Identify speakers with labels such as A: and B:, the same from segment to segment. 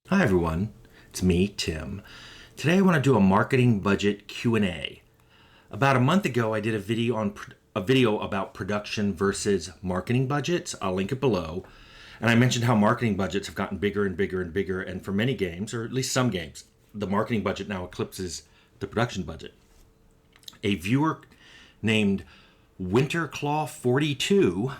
A: Hi everyone, it's me, Tim. Today I want to do a marketing budget Q&A. About a month ago I did a video about production versus marketing budgets. I'll link it below. And I mentioned how marketing budgets have gotten bigger and bigger and bigger, and for many games, or at least some games, the marketing budget now eclipses the production budget. A viewer named Winterclaw42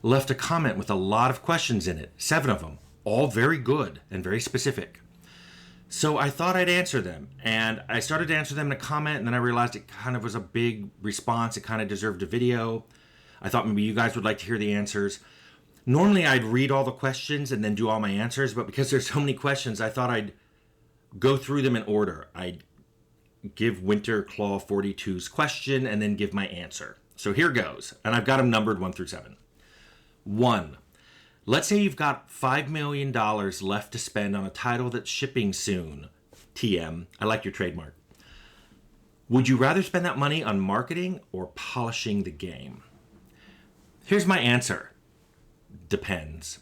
A: left a comment with a lot of questions in it, 7 of them, all very good and very specific. So I thought I'd answer them, and I started to answer them in a comment, and then I realized it kind of was a big response. It kind of deserved a video. I thought maybe you guys would like to hear the answers. Normally I'd read all the questions and then do all my answers, but because there's so many questions, I thought I'd go through them in order. I'd give Winterclaw42's question and then give my answer. So here goes, and I've got them numbered 1 through 7. 1. Let's say you've got $5 million left to spend on a title that's shipping soon. TM, I like your trademark. Would you rather spend that money on marketing or polishing the game? Here's my answer. Depends.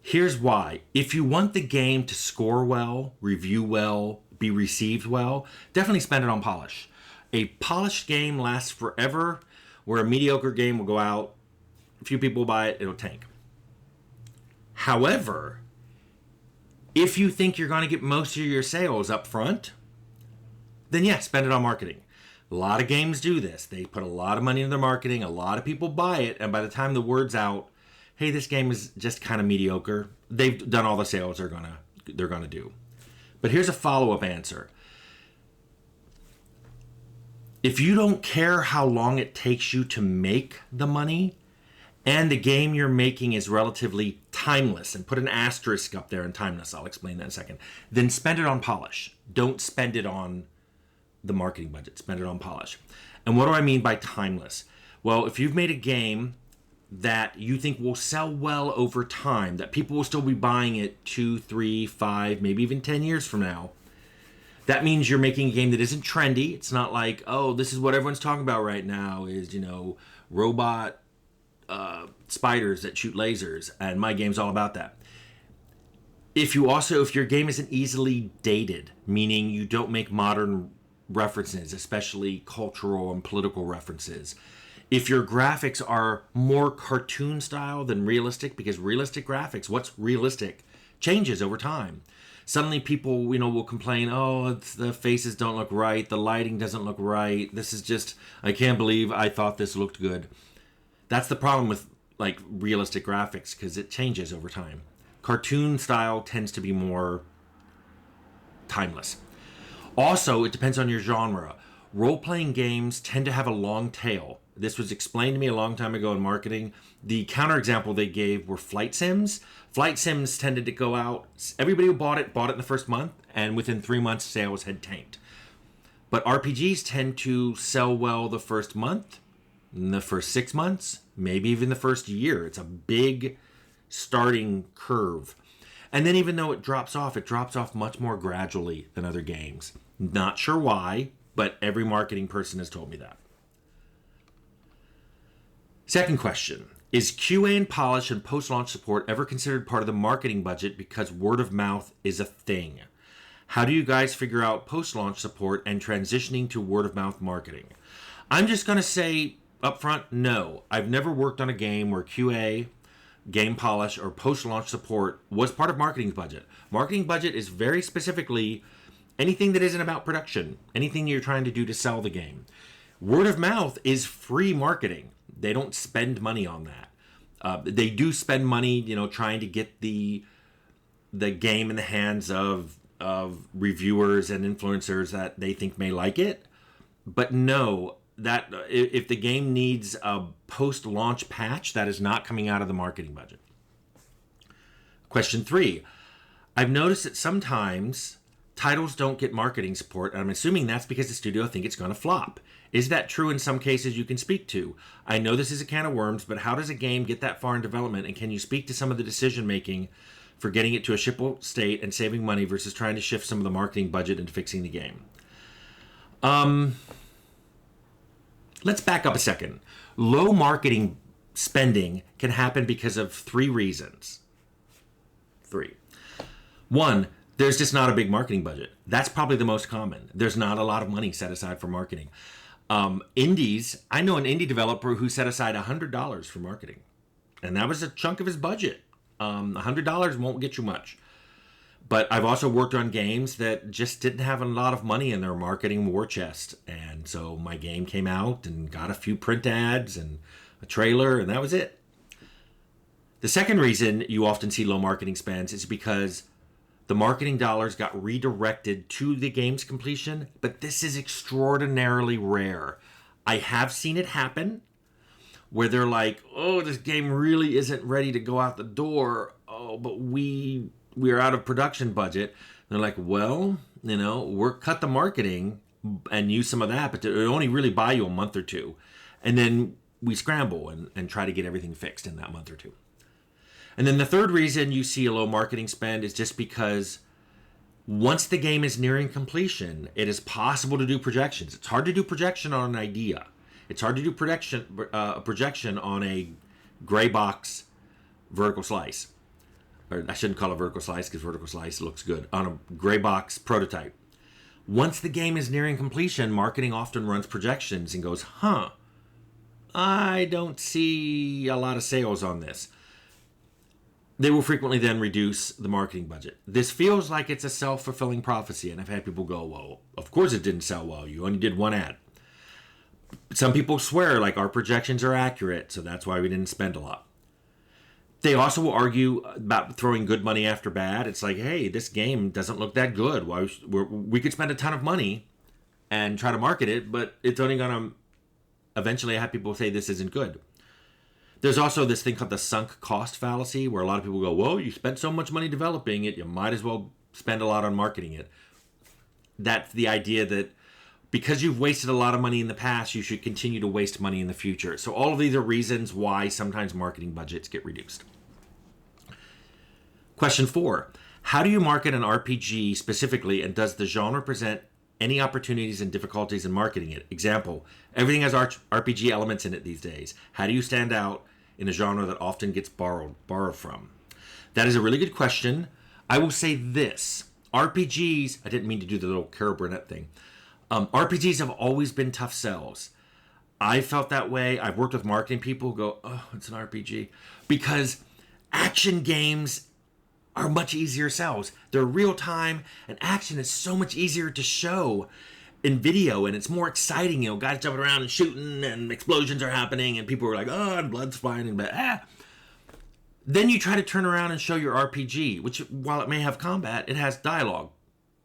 A: Here's why. If you want the game to score well, review well, be received well, definitely spend it on polish. A polished game lasts forever, where a mediocre game will go out, a few people buy it, it'll tank. However, if you think you're going to get most of your sales up front, then yeah, spend it on marketing. A lot of games do this. They put a lot of money into their marketing, a lot of people buy it, and by the time the word's out, hey, this game is just kind of mediocre, they've done all the sales they're gonna do. But here's a follow-up answer. If you don't care how long it takes you to make the money, and the game you're making is relatively timeless, and put an asterisk up there in timeless, I'll explain that in a second, then spend it on polish. Don't spend it on the marketing budget. Spend it on polish. And what do I mean by timeless? Well, if you've made a game that you think will sell well over time, that people will still be buying it 2, 3, 5, maybe even 10 years from now, that means you're making a game that isn't trendy. It's not like, oh, this is what everyone's talking about right now is, robot spiders that shoot lasers, and my game's all about that. If your game isn't easily dated, meaning you don't make modern references, especially cultural and political references, if your graphics are more cartoon style than realistic, because realistic graphics, what's realistic, changes over time. Suddenly people, will complain, oh, the faces don't look right, the lighting doesn't look right, this is just, I can't believe I thought this looked good. That's the problem with realistic graphics, because it changes over time. Cartoon style tends to be more timeless. Also, it depends on your genre. Role-playing games tend to have a long tail. This was explained to me a long time ago in marketing. The counterexample they gave were flight sims. Flight sims tended to go out. Everybody who bought it in the first month, and within 3 months, sales had tanked. But RPGs tend to sell well the first month, in the first 6 months, maybe even the first year. It's a big starting curve. And then even though it drops off much more gradually than other games. Not sure why, but every marketing person has told me that. Second question. Is QA and polish and post-launch support ever considered part of the marketing budget because word of mouth is a thing? How do you guys figure out post-launch support and transitioning to word of mouth marketing? I'm just going to say up front, no. I've never worked on a game where QA, game polish, or post-launch support was part of marketing's budget. Marketing budget is very specifically anything that isn't about production, anything you're trying to do to sell the game. Word of mouth is free marketing. They don't spend money on that. They do spend money, trying to get the game in the hands of reviewers and influencers that they think may like it. But no, that if the game needs a post-launch patch, that is not coming out of the marketing budget. Question 3. I've noticed that sometimes titles don't get marketing support, and I'm assuming that's because the studio think it's going to flop. Is that true in some cases you can speak to? I know this is a can of worms, but how does a game get that far in development, and can you speak to some of the decision making for getting it to a shippable state and saving money versus trying to shift some of the marketing budget into fixing the game? Let's back up a second. – Low marketing spending can happen because of 3 reasons. three. One, there's just not a big marketing budget. That's probably the most common. There's not a lot of money set aside for marketing. Indies, I know an indie developer who set aside $100 for marketing. And that was a chunk of his budget. $100 won't get you much. But I've also worked on games that just didn't have a lot of money in their marketing war chest. And so my game came out and got a few print ads and a trailer, and that was it. The second reason you often see low marketing spends is because the marketing dollars got redirected to the game's completion, but this is extraordinarily rare. I have seen it happen where they're like, oh, this game really isn't ready to go out the door. Oh, but we are out of production budget. And they're like, well, we're cut the marketing and use some of that, but it'll only really buy you a month or two. And then we scramble and try to get everything fixed in that month or two. And then the third reason you see a low marketing spend is just because once the game is nearing completion, it is possible to do projections. It's hard to do projection on an idea. It's hard to do projection on a gray box vertical slice. Or I shouldn't call it vertical slice because vertical slice looks good. On a gray box prototype. Once the game is nearing completion, marketing often runs projections and goes, I don't see a lot of sales on this. They will frequently then reduce the marketing budget. This feels like it's a self-fulfilling prophecy, and I've had people go, well, of course it didn't sell well. You only did one ad. Some people swear like our projections are accurate, so that's why we didn't spend a lot. They also will argue about throwing good money after bad. It's like, hey, this game doesn't look that good. We could spend a ton of money and try to market it, but it's only going to eventually have people say this isn't good. There's also this thing called the sunk cost fallacy, where a lot of people go, well, you spent so much money developing it, you might as well spend a lot on marketing it. That's the idea that because you've wasted a lot of money in the past, you should continue to waste money in the future. So all of these are reasons why sometimes marketing budgets get reduced. Question 4. How do you market an RPG specifically, and does the genre present any opportunities and difficulties in marketing it? Example, everything has RPG elements in it these days. How do you stand out in a genre that often gets borrowed from? That is a really good question. I will say this. RPGs, I didn't mean to do the little Carol Burnett thing. RPGs have always been tough sells. I felt that way. I've worked with marketing people who go, oh, it's an RPG. Because action games are much easier sells. They're real time, and action is so much easier to show in video, and it's more exciting. Guys jumping around and shooting, and explosions are happening, and people are like, oh, and blood's flying, and Then you try to turn around and show your RPG, which, while it may have combat, it has dialogue.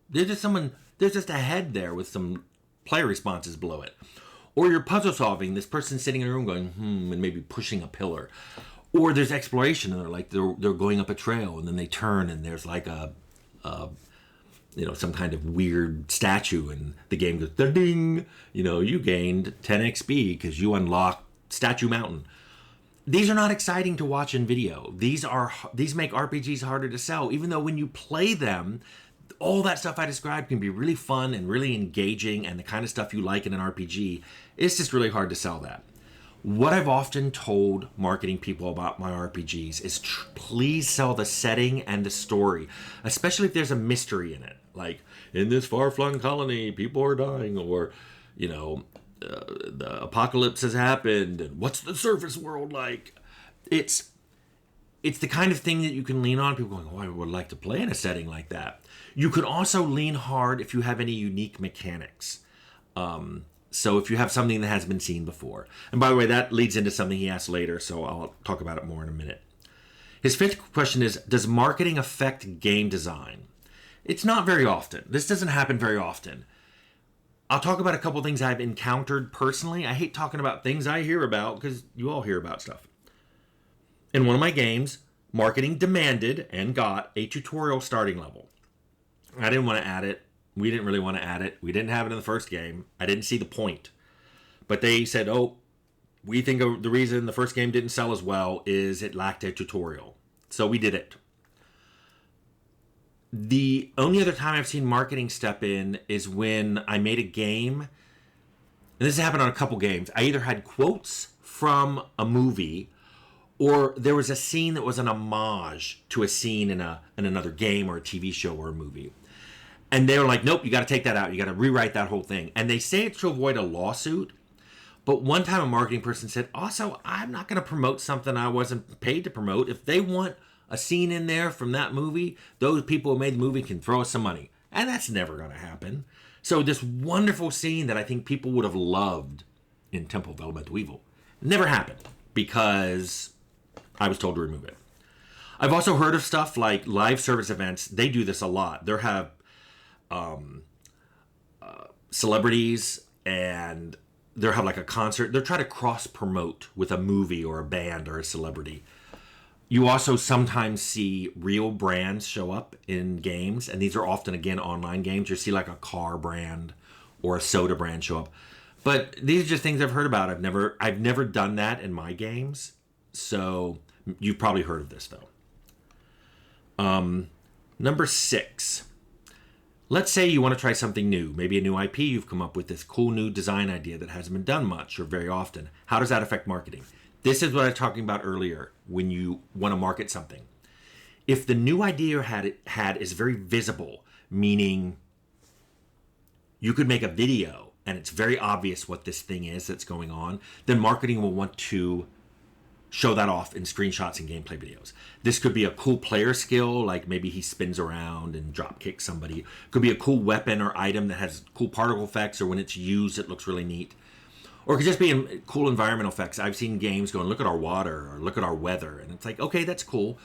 A: There's just a head there with some player responses below it. Or you're puzzle solving, this person sitting in a room going, and maybe pushing a pillar. Or there's exploration, and they're going up a trail, and then they turn, and there's like some kind of weird statue, and the game goes ding. You gained 10 XP because you unlocked Statue Mountain. These are not exciting to watch in video. These make RPGs harder to sell, even though when you play them, all that stuff I described can be really fun and really engaging, and the kind of stuff you like in an RPG. It's just really hard to sell that. What I've often told marketing people about my RPGs is please sell the setting and the story, especially if there's a mystery in it. Like, in this far-flung colony, people are dying, or, the apocalypse has happened, and what's the surface world like? It's the kind of thing that you can lean on. People going, oh, I would like to play in a setting like that. You could also lean hard if you have any unique mechanics. So if you have something that has been seen before. And by the way, that leads into something he asked later, so I'll talk about it more in a minute. His fifth question is, does marketing affect game design? It's not very often. This doesn't happen very often. I'll talk about a couple things I've encountered personally. I hate talking about things I hear about because you all hear about stuff. In one of my games, marketing demanded and got a tutorial starting level. I didn't want to add it. We didn't really want to add it. We didn't have it in the first game. I didn't see the point. But they said, we think the reason the first game didn't sell as well is it lacked a tutorial. So we did it. The only other time I've seen marketing step in is when I made a game. And this has happened on a couple games. I either had quotes from a movie, Or there was a scene that was an homage to a scene in another game or a TV show or a movie. And they were like, nope, you got to take that out. You got to rewrite that whole thing. And they say it's to avoid a lawsuit. But one time a marketing person said, also, I'm not going to promote something I wasn't paid to promote. If they want a scene in there from that movie, those people who made the movie can throw us some money. And that's never going to happen. So this wonderful scene that I think people would have loved in Temple of Elemental Evil never happened because I was told to remove it. I've also heard of stuff like live service events. They do this a lot. They have celebrities and they'll have like a concert. They'll try to cross promote with a movie or a band or a celebrity. You also sometimes see real brands show up in games, and these are often, again, online games. You see like a car brand or a soda brand show up. But these are just things I've heard about. I've never done that in my games, so you've probably heard of this, though. Number 6. Let's say you want to try something new, maybe a new IP. You've come up with this cool new design idea that hasn't been done much or very often. How does that affect marketing? This is what I was talking about earlier when you want to market something. If the new idea you had is very visible, meaning you could make a video and it's very obvious what this thing is that's going on, then marketing will want to show that off in screenshots and gameplay videos. This could be a cool player skill, like maybe he spins around and drop kicks somebody. It could be a cool weapon or item that has cool particle effects, or when it's used, it looks really neat. Or it could just be cool environmental effects. I've seen games going, look at our water, or look at our weather. And it's like, okay, that's cool.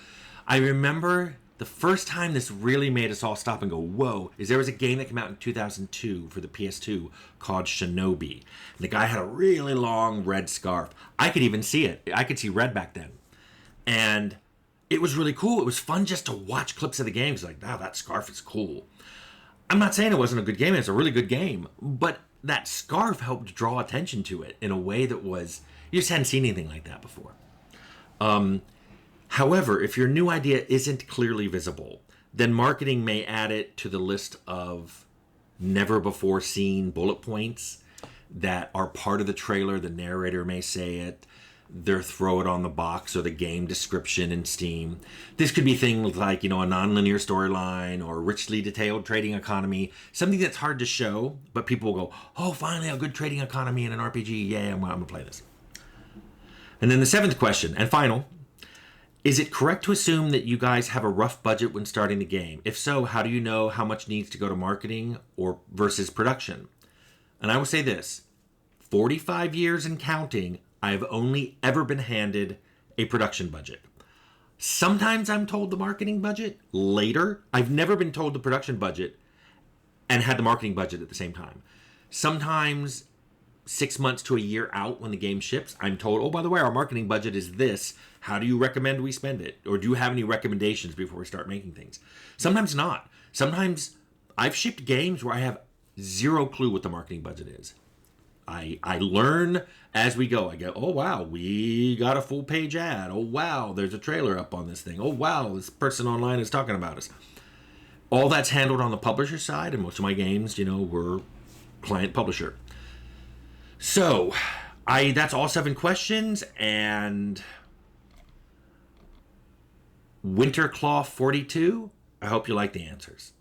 A: I remember the first time this really made us all stop and go, whoa, is there was a game that came out in 2002 for the PS2 called Shinobi. And the guy had a really long red scarf. I could even see it. I could see red back then. And it was really cool. It was fun just to watch clips of the game. It's like, wow, that scarf is cool. I'm not saying it wasn't a good game. It's a really good game. But that scarf helped draw attention to it in a way that was, you just hadn't seen anything like that before. However, if your new idea isn't clearly visible, then marketing may add it to the list of never before seen bullet points that are part of the trailer. The narrator may say it. They'll throw it on the box or the game description in Steam. This could be things like, a non-linear storyline or richly detailed trading economy, something that's hard to show, but people will go, oh, finally a good trading economy in an RPG. Yeah, I'm going to play this. And then the 7th question, and final, is it correct to assume that you guys have a rough budget when starting the game? If so, how do you know how much needs to go to marketing or versus production? And I will say this, 45 years and counting, I have only ever been handed a production budget. Sometimes I'm told the marketing budget later. I've never been told the production budget and had the marketing budget at the same time. Sometimes 6 months to a year out when the game ships, I'm told, oh, by the way, our marketing budget is this. How do you recommend we spend it? Or do you have any recommendations before we start making things? Sometimes not. Sometimes I've shipped games where I have zero clue what the marketing budget is. I learn as we go. I go, oh, wow, we got a full page ad. Oh, wow, there's a trailer up on this thing. Oh, wow, this person online is talking about us. All that's handled on the publisher side, and most of my games, were client publisher. So, that's all 7 questions, and Winterclaw 42, I hope you like the answers.